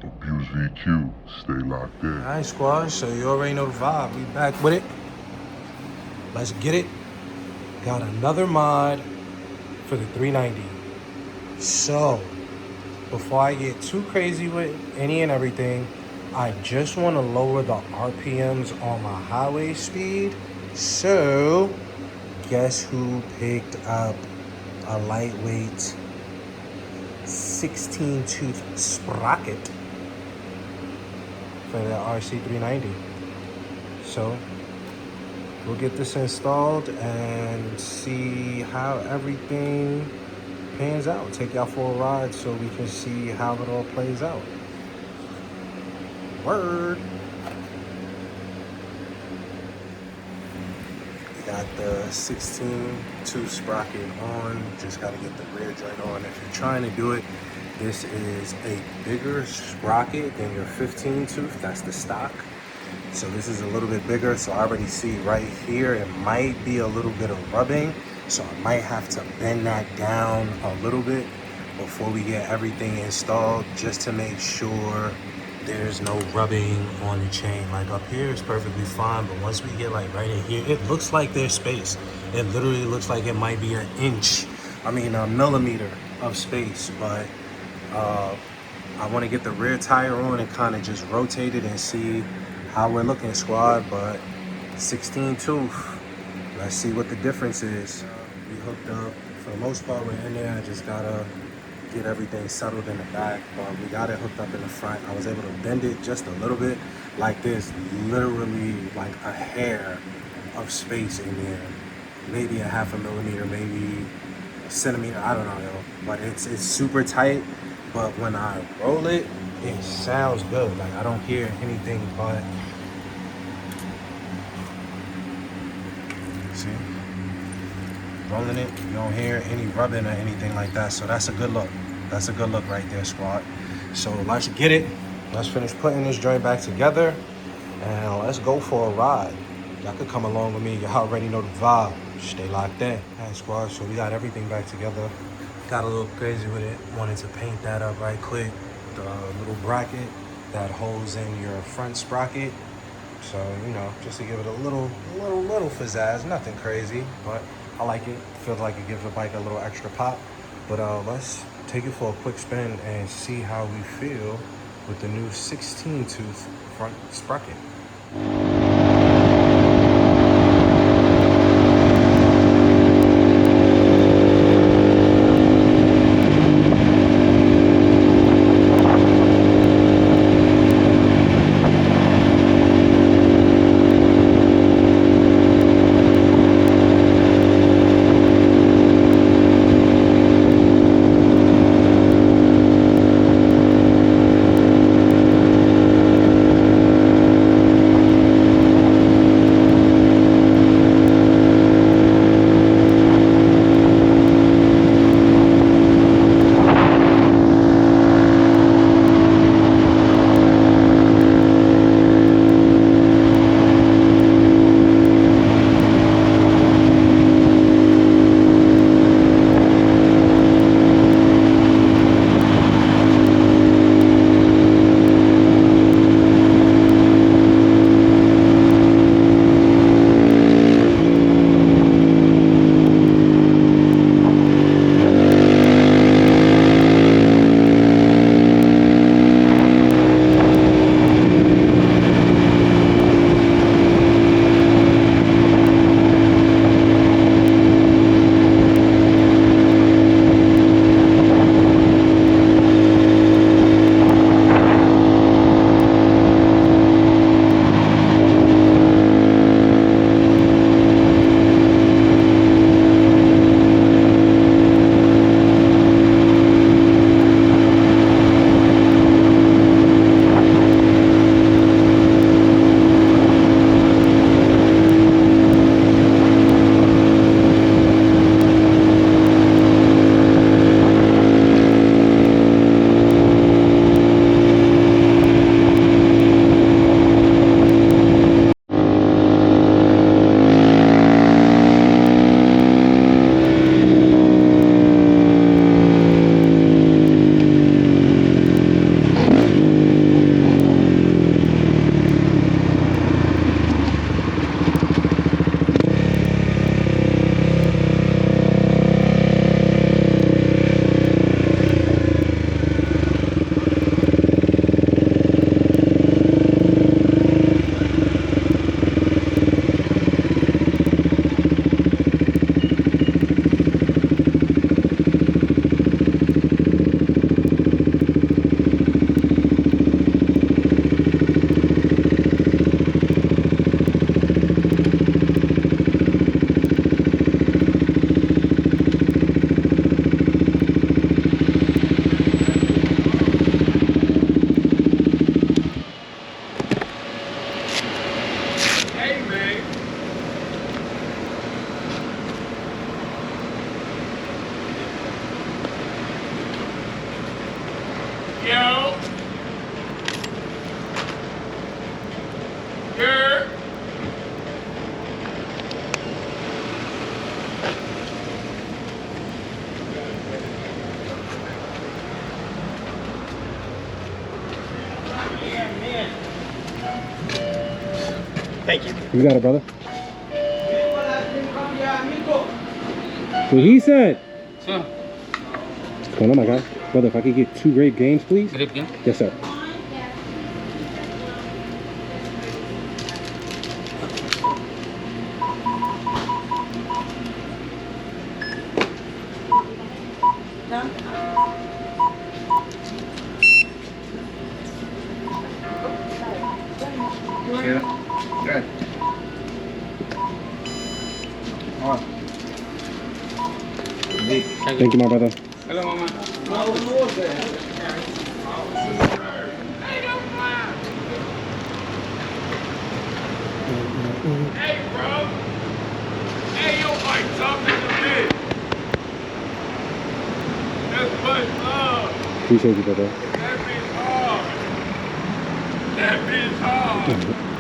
Abuse VQ, stay locked in. Alright, squad, so you already know the vibe. We back with it. Let's get it. Got another mod for the 390. So, before I get too crazy with any and everything, I just want to lower the RPMs on my highway speed. So, guess who picked up a lightweight 16-tooth sprocket for the RC390. So we'll get this installed and see how everything pans out. Take y'all for a ride so we can see how it all plays out. Word. We got the 16-tooth sprocket on. Just got to get the rear joint on. If you're trying to do it, this is a bigger sprocket than your 15-tooth. That's the stock. So this is a little bit bigger. So I already see right here, it might be a little bit of rubbing. So I might have to bend that down a little bit before we get everything installed, just to make sure there's no rubbing on the chain. Like up here is perfectly fine, but once we get like right in here, it looks like there's space. It literally looks like it might be a millimeter of space, but I want to get the rear tire on and kind of just rotate it and see how we're looking, squad. But 16-tooth, let's see what the difference is. We hooked up, for the most part we're in there. I just gotta get everything settled in the back, but we got it hooked up in the front. I was able to bend it just a little bit like this, literally like a hair of space in there, maybe a half a millimeter, maybe a centimeter, I don't know, yo. But it's super tight. But when I roll it, it sounds good. Like I don't hear anything but, see, rolling it, you don't hear any rubbing or anything like that. So that's a good look. That's a good look right there, squad. So let's get it. Let's finish putting this joint back together and let's go for a ride. Y'all could come along with me. Y'all already know the vibe. Stay locked in. Alright, squad, so we got everything back together. Got a little crazy with it. Wanted to paint that up right quick. The little bracket that holds in your front sprocket. So, you know, just to give it a little pizzazz. Nothing crazy, but I like it. Feels like it gives the bike a little extra pop. But let's take it for a quick spin and see how we feel with the new 16-tooth front sprocket. Thank you. You got it, brother. What he said. Sure. What's going on, my guy? Brother, if I could get 2 grape games, please. Grape game? Yes, sir. Yeah. Good. On. Thank you, my brother. Hello, mama. Hey, bro. Hey, yo, Mike, talk to the bit. That's much love. Appreciate you, brother. That bitch hard. That bitch hard.